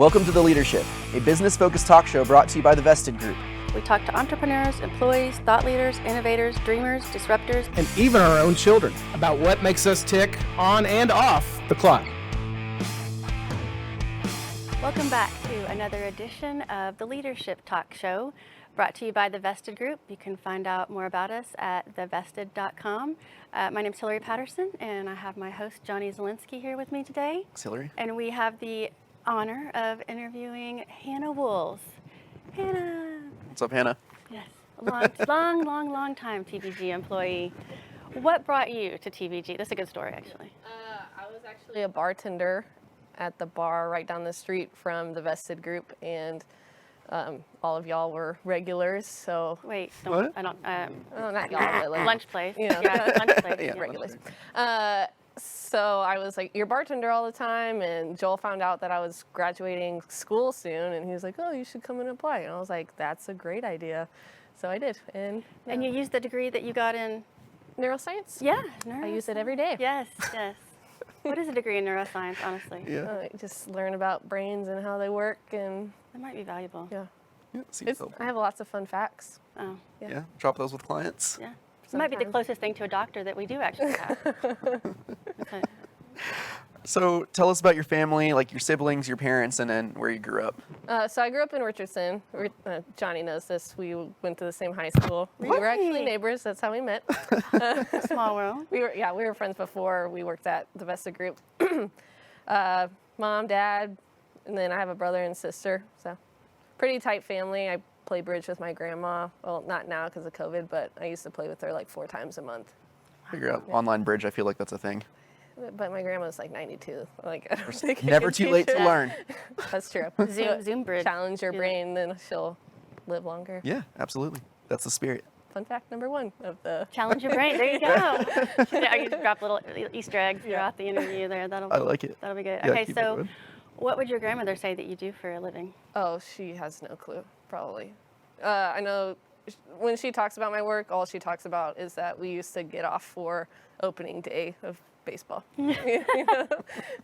Welcome to The Leadership, a business-focused talk show brought to you by the Vested Group. We talk to entrepreneurs, employees, thought leaders, innovators, dreamers, disruptors, and even our own children about what makes us tick on and off the clock. Welcome back to another edition of The Leadership Talk Show, brought to you by the Vested Group. You can find out more about us at thevested.com. My name is Hillary Patterson, and I have my host, Johnny Zielinski, here with me today. Thanks, Hillary. And we have the honor of interviewing Hannah Wulz. Hannah. What's up, Hannah? Yes, long time TVG employee. What brought you to TVG? That's a good story, actually. I was actually a bartender at the bar right down the street from the Vested Group, and all of y'all were regulars. So wait, what? I don't. Oh, not y'all, but like, Lunch place. You know, Yeah, lunch place. Yeah. regulars. So I was like, you're a bartender all the time, and Joel found out that I was graduating school soon, and he was like, oh, you should come and apply. And I was like, that's a great idea. So I did. And And you used the degree that you got in. neuroscience? Yeah, I use it every day. Yes. What is a degree in neuroscience, honestly? Yeah. Just learn about brains and how they work, and That might be valuable. yeah. Seems so. I have lots of fun facts. Oh, Yeah, drop those with clients. yeah. It might be the Sometimes. closest thing to a doctor that we do actually have. Okay. So tell us about your family, like your siblings, your parents, and then where you grew up. So I grew up in Richardson. Johnny knows this. We went to the same high school. We were actually Really? neighbors. That's how we met. Small world. We were friends before we worked at the Vested Group. Mom, dad, and then I have a brother and sister. So pretty tight family. I play bridge with my grandma. Well, not now because of COVID, but I used to play with her like 4 times a month. Figure out online bridge. I feel like that's a thing. But my grandma's like 92. Like, I don't think I Never can too teach late to her. learn. That's true. Zoom bridge. Challenge your Yeah. brain, then she'll live longer. Yeah, absolutely. That's the spirit. Fun fact number 1 of the. Challenge your brain. There you go. Yeah, you just drop little Easter eggs throughout the interview there. I like it. That'll be good. Yeah, Okay, keep it so going. what would your grandmother say that you do for a living? Oh, she has no clue, probably. I know when she talks about my work, all she talks about is that we used to get off for opening day of baseball. You know? And That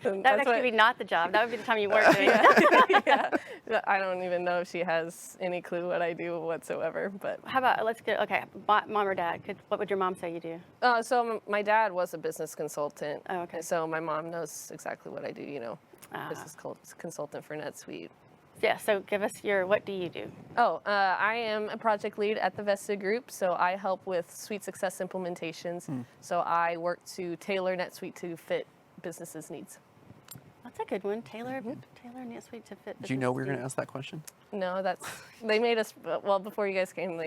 would that's actually be what- not the job. That would be the time you work doing it. yeah. I don't even know if she has any clue what I do whatsoever. But How about, let's get, okay, mom or dad, what would your mom say you do? so my dad was a business consultant. Oh, okay. And so my mom knows exactly what I do. You know, Ah. business consultant for NetSuite. Yeah, so give us what do you do? Oh, I am a project lead at the Vested Group, so I help with Suite Success implementations. So I work to tailor NetSuite to fit businesses' needs. That's a good one. Taylor NetSuite to fit. Did you know we were going to business ask that question? No, they made us, well, before you guys came,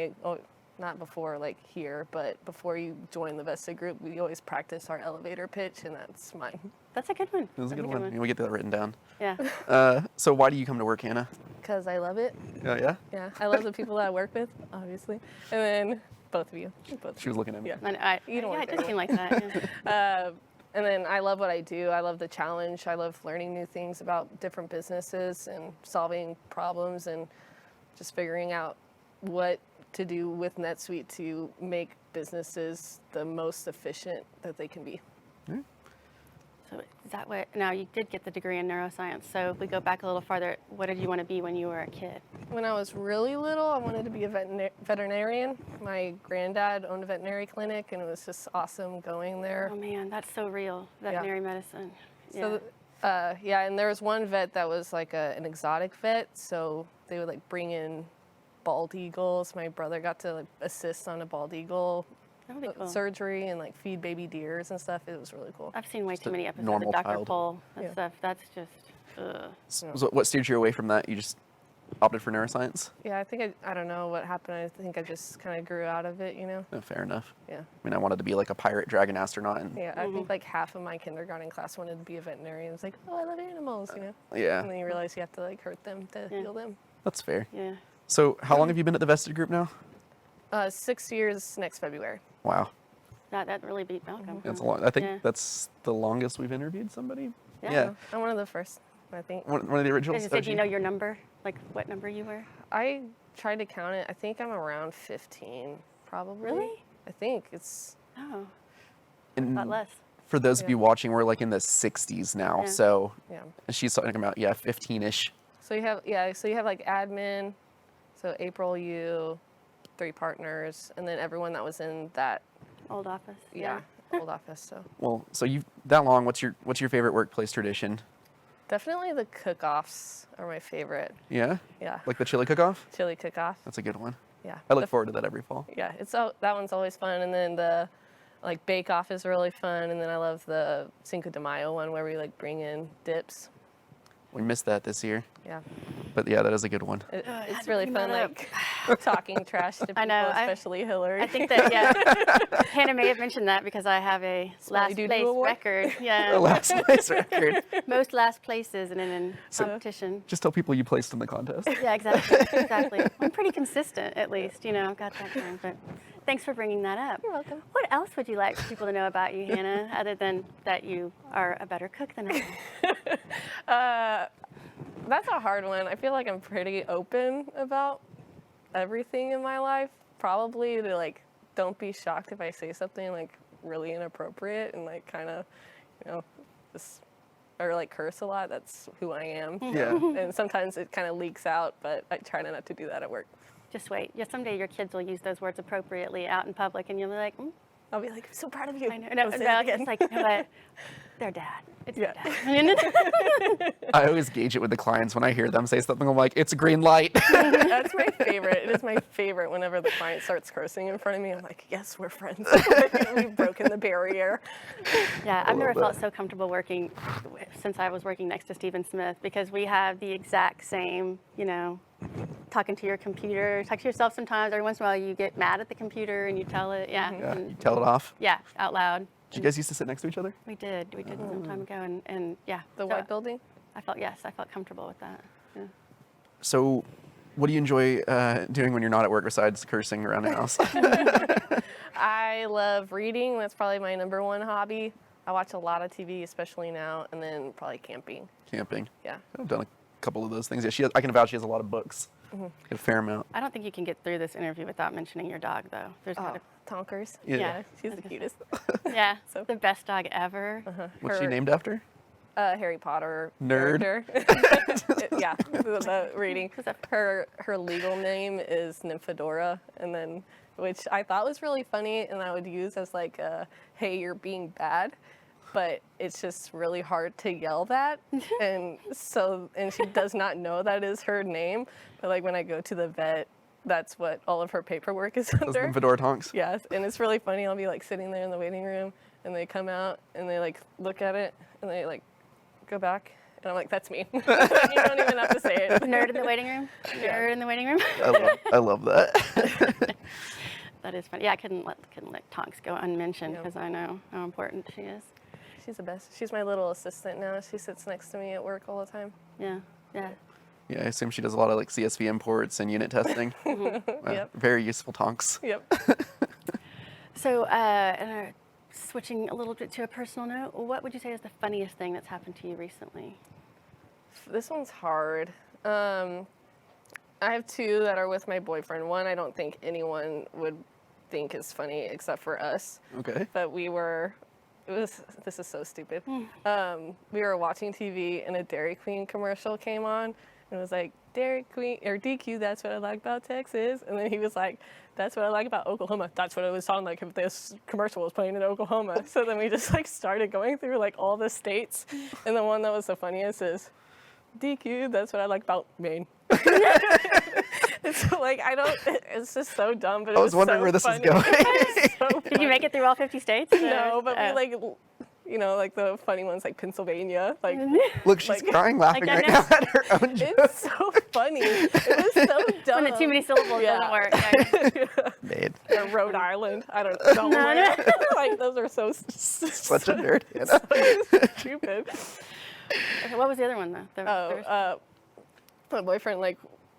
not before like here, but before you joined the Vested Group, we always practice our elevator pitch, and that's mine. needs. That's a good one. That was a That's good one. We get that written down. Yeah. So why do you come to work, Hannah? Because I love it. Oh, yeah? Yeah, I love the people that I work with, obviously. And then both of you. She was looking at me. Yeah. And You don't yeah, work it there. does seem like that. Yeah. And then I love what I do. I love the challenge. I love learning new things about different businesses and solving problems and just figuring out what to do with NetSuite to make businesses the most efficient that they can be. So is that what? Now you did get the degree in neuroscience. So if we go back a little farther, what did you want to be when you were a kid? When I was really little, I wanted to be a veterinarian. My granddad owned a veterinary clinic, and it was just awesome going there. Oh man, that's so real. Veterinary medicine. Yeah. So, and there was one vet that was like an exotic vet, so they would like bring in bald eagles. My brother got to like assist on a bald eagle that would be cool. surgery and like feed baby deers and stuff. It was really cool. I've seen way too many episodes normal of Dr. child. Pol and Yeah. stuff. That's just. Ugh. So what steered you away from that? You just opted for neuroscience? Yeah, I think I don't know what happened. I think I just kind of grew out of it, you know? Oh, fair enough. Yeah. I mean, I wanted to be like a pirate dragon astronaut. And Yeah, I think like half of my kindergarten class wanted to be a veterinarian. It's like, oh, I love animals, you know? yeah, And then you realize you have to like hurt them to Yeah. heal them. that's fair. Yeah. So how long have you been at the Vested Group now? 6 years next February. Wow. That really beat Malcolm. That's a long. I think Yeah. that's the longest we've interviewed somebody. Yeah. I'm one of the first, I think. One of the originals. Did you know your number? Like what number you were? I tried to count it. I think I'm around 15, probably. Really? I think it's. Oh, And a lot less. for those of Yeah. you watching, we're like in the 60s now. Yeah. So Yeah. she's talking about 15-ish. So you have like admin, so April, you, 3 partners, and then everyone that was in that Old office. old office. So Well, so you that long. What's your favorite workplace tradition? definitely the cook-offs are my favorite. Yeah. Yeah, Like the chili cook-off. chili cook-off. That's a good one. Yeah, I look forward to that every fall. Yeah, that one's always fun, and then the like bake-off is really fun, and then I love the Cinco de Mayo one where we like bring in dips. We missed that this year, Yeah, but yeah, that is a good one. it's really fun, like talking trash to people, I know, especially Hillary. I think that, yeah. Hannah may have mentioned that because I have a last Doo-doo place award? record. The Yeah. last place record. Most last places in a competition. Just tell people you placed in the contest. Yeah, exactly. Exactly. I'm pretty consistent, at least. You know, I've got that going. But thanks for bringing that up. You're welcome. What else would you like for people to know about you, Hannah, other than that you are a better cook than I am? That's a hard one. I feel like I'm pretty open about everything in my life. Probably to like, don't be shocked if I say something like really inappropriate and like kind of, just or like curse a lot. That's who I am. Yeah. And sometimes it kind of leaks out, but I try not to do that at work. Just wait. Yeah, someday your kids will use those words appropriately out in public, and you'll be like, I'll be like, I'm so proud of you. I know. I'll say it again. It's like, you know what? Their dad. It's Yeah. their dad. I always gauge it with the clients when I hear them say something. I'm like, it's a green light. That's my favorite. It is my favorite whenever the client starts cursing in front of me. I'm like, yes, we're friends. We've broken the barrier. Yeah, I've never love felt that. so comfortable working since I was working next to Stephen Smith, because we have the exact same, talking to your computer, talk to yourself sometimes. Every once in a while you get mad at the computer and you tell it, Yeah, and you tell it off. yeah, out loud. Did you guys used to sit next to each other? We did some time ago, and yeah. The So white building? I felt comfortable with that. Yeah. So, what do you enjoy doing when you're not at work besides cursing around the house? I love reading. That's probably my number one hobby. I watch a lot of TV, especially now, and then probably camping. Camping. Yeah. I've done a couple of those things. Yeah, I can vouch she has a lot of books. A fair amount. I don't think you can get through this interview without mentioning your dog, though. There's Oh, gotta, Tonkers. Yeah. She's the cutest. yeah, So- the best dog ever. What's she named after? Harry Potter Nerd. character. Yeah, the reading. Her legal name is Nymphadora, and then which I thought was really funny, and I would use as like, "Hey, you're being bad," but it's just really hard to yell that, and she does not know that is her name. But like when I go to the vet, that's what all of her paperwork is Those under. Nymphadora tonks. Yes, and it's really funny. I'll be like sitting there in the waiting room, and they come out and they like look at it and they like go back, and I'm like, "That's me." You don't even have to say it. Nerd in the waiting room. Nerd in the waiting room. I love that. That is funny. Yeah, I couldn't let Tonks go unmentioned Yeah. because I know how important she is. She's the best. She's my little assistant now. She sits next to me at work all the time. Yeah, yeah. Yeah, I assume she does a lot of like CSV imports and unit testing. Yep. Very useful tonks. Yep. So, switching a little bit to a personal note, what would you say is the funniest thing that's happened to you recently? This one's hard. I have 2 that are with my boyfriend. One I don't think anyone would think is funny except for us. Okay. But this is so stupid. We were watching TV and a Dairy Queen commercial came on, and it was like, Dairy Queen, or DQ, that's what I like about Texas. And then he was like, that's what I like about Oklahoma. That's what it would sound like if this commercial was playing in Oklahoma. So then we just like started going through like all the states. And the one that was the funniest is, DQ, that's what I like about Maine. It's like, it's just so dumb, but I was wondering where this was going. Did you make it through all 50 states? No, but we like, like the funny ones like Pennsylvania, like Look, she's Like- crying laughing Like, I right know. now at her own joke. it's so funny. It was so dumb. When the too many syllables Yeah. doesn't work. Yeah. Made. Or Rhode Island. I don't know. Delaware. Like those are so Such a nerd, Hannah. stupid. What was the other one, though? My boyfriend like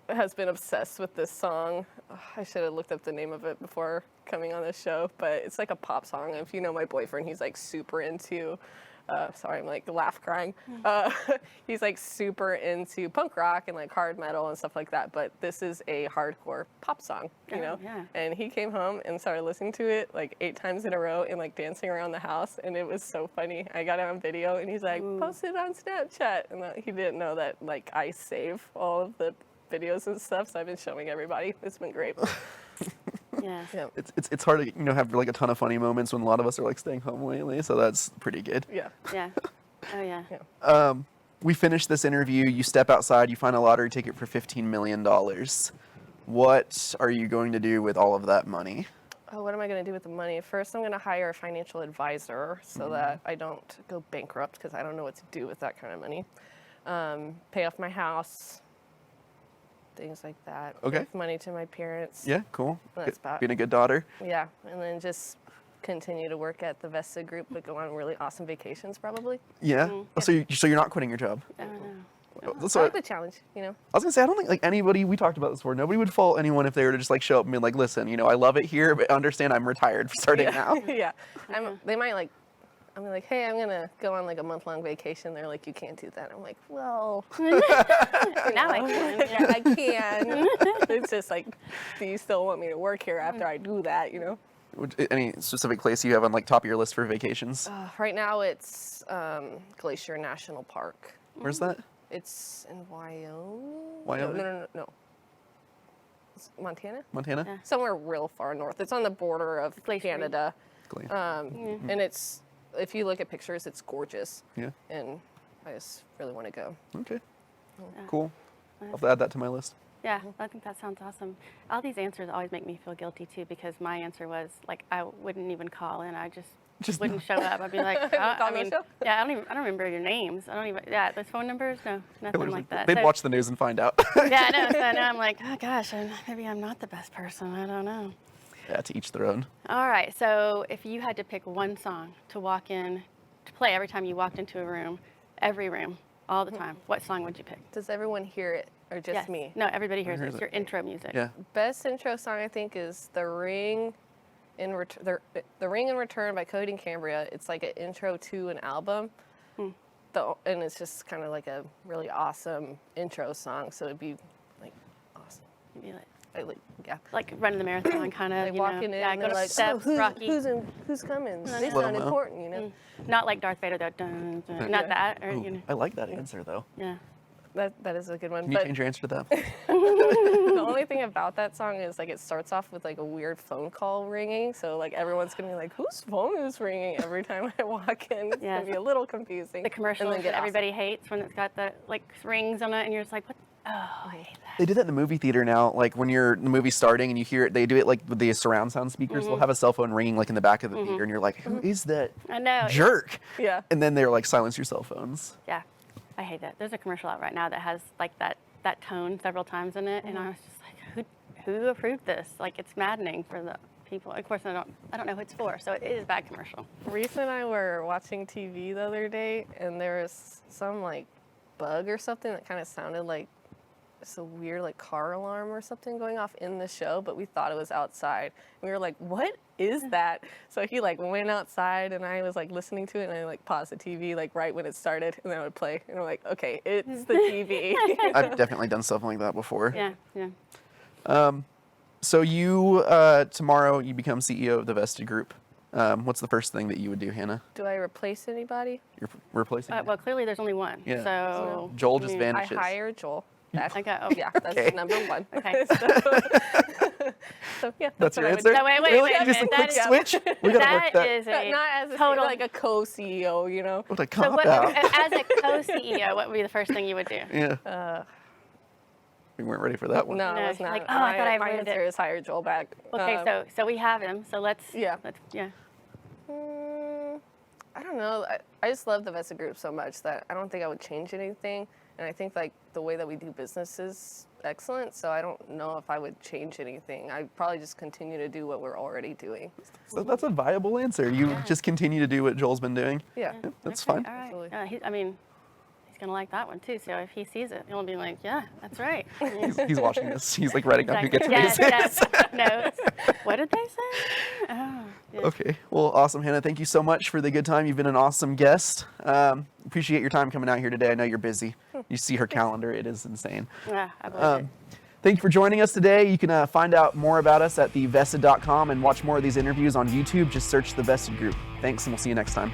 has been obsessed with this song. I should have looked up the name of it before coming on this show, but it's like a pop song. If you know my boyfriend, he's like super into sorry, I'm like laugh crying. He's like super into punk rock and like hard metal and stuff like that. But this is a hardcore pop song, you know? Yeah. And he came home and started listening to it like 8 times in a row and like dancing around the house. And it was so funny. I got it on video and he's like, post it on Snapchat. And he didn't know that like I save all of the videos and stuff. So I've been showing everybody. It's been great. Yeah. Yeah. It's hard to have like a ton of funny moments when a lot of us are like staying home lately, so that's pretty good. Yeah. Yeah. Oh yeah. We finish this interview, you step outside, you find a lottery ticket for $15 million. What are you going to do with all of that money? Oh, what am I going to do with the money? First, I'm going to hire a financial advisor so that I don't go bankrupt because I don't know what to do with that kind of money. Pay off my house, things like that. Okay. Give money to my parents. Yeah, cool. That's about- Being a good daughter. Yeah, and then just continue to work at the Vested Group, but go on really awesome vacations probably. Yeah. Oh, so you're not quitting your job? I don't know. That's I what- like the challenge, you know. I was gonna say, I don't think like anybody, we talked about this before, nobody would fault anyone if they were to just like show up and be like, listen, I love it here, but understand I'm retired starting now. Yeah. They might like, I'm like, hey, I'm gonna go on like a month-long vacation. They're like, you can't do that. I'm like, well, Now I can. yeah, I can. It's just like, do you still want me to work here after I do that, you know? Any specific place you have on like top of your list for vacations? Right now it's Glacier National Park. Where's that? It's in Wyoming. Wyoming? No. It's Montana? Montana? Yeah. Somewhere real far north. It's on the border of Glacier. Canada. Glee. And it's, if you look at pictures, it's gorgeous. Yeah. And I just really want to go. Okay. Cool. I'll have to add that to my list. Yeah, I think that sounds awesome. All these answers always make me feel guilty too because my answer was like I wouldn't even call in. I just wouldn't show up. I'd be like, Call no show? yeah, I don't remember your names. I don't even. Yeah, those phone numbers, no, nothing like that. They'd So- watch the news and find out. Yeah, I know. So now I'm like, oh gosh, maybe I'm not the best person. I don't know. Yeah, to each their own. All right. So if you had to pick one song to walk in, to play every time you walked into a room, every room, all the time, what song would you pick? Does everyone hear it or just Yes. me? No, everybody hears it. hears It's it. your intro music. Yeah. Best intro song I think is The Ring in Return by Cody and Cambria. It's like an intro to an album. And it's just kind of like a really awesome intro song. So it'd be like awesome. You'd be Like running the marathon kind of. Like walking in Yeah, and go they're to like, steps, Rocky. who's coming? They Slow sound mo. important, you know. Not like Darth Vader, though. Dun, dun, not that. Or, Ooh, I like that answer though. yeah. That is a good one. Can you But change your answer to that? the only thing about that song is like it starts off with like a weird phone call ringing. So like everyone's gonna be like, whose phone is ringing every time I walk in? It's Yes. gonna be a little confusing. The commercials and then that get awesome. everybody hates when it's got the like rings on it, and you're just like, what? Oh, I hate that. They do that in the movie theater now. Like when the movie's starting and you hear it, they do it like with the surround sound speakers. They'll have a cell phone ringing like in the back of the theater, and you're like, who is that I know. jerk? Yeah. And then they're like, silence your cell phones. Yeah, I hate that. There's a commercial out right now that has like that tone several times in it, and I was just like, who approved this? Like, it's maddening for the people. Of course, I don't know who it's for, so it is a bad commercial. Reese and I were watching TV the other day, and there was some like bug or something that kind of sounded like it's a weird like car alarm or something going off in the show, but we thought it was outside. We were like, what is that? So he like went outside and I was like listening to it and I like paused the TV like right when it started and then I would play and I'm like, okay, it's the TV. I've definitely done stuff like that before. Yeah. So you, tomorrow you become CEO of the Vested Group. What's the first thing that you would do, Hannah? Do I replace anybody? You're replacing? Well, clearly there's only one. Yeah. So Joel just I mean, vanishes. I hire Joel. That's, Okay, oh. yeah, that's Okay. number one. Okay. So yeah, That's what your I would answer? do. No, wait, Really? a Just a minute. quick That switch? We gotta work That that. is a Not as a total. like a co-CEO, you know. What a So cop what, out. as a co-CEO, what would be the first thing you would do? Yeah. We weren't ready for that one. No, No, I was not. like, oh, I thought I my wrote it. answer is hire Joel back. Okay, so we have him. So let's. Yeah. Yeah. I don't know. I just love the Vested Group so much that I don't think I would change anything. And I think like the way that we do business is excellent. So I don't know if I would change anything. I'd probably just continue to do what we're already doing. So that's a viable answer. You just continue to do what Joel's been doing. Yeah. Yep, that's Okay, fine. All right. Absolutely. I mean, he's gonna like that one too. So if he sees it, he'll be like, yeah, that's right. He's watching this. He's like writing down who gets Yes, raises. yes. Notes. What did they say? Oh. Yes. Okay. Well, awesome, Hannah. Thank you so much for the good time. You've been an awesome guest. Appreciate your time coming out here today. I know you're busy. You see her calendar. It is insane. Yeah, I believe it. Thank you for joining us today. You can find out more about us at thevested.com and watch more of these interviews on YouTube. Just search The Vested Group. Thanks, and we'll see you next time.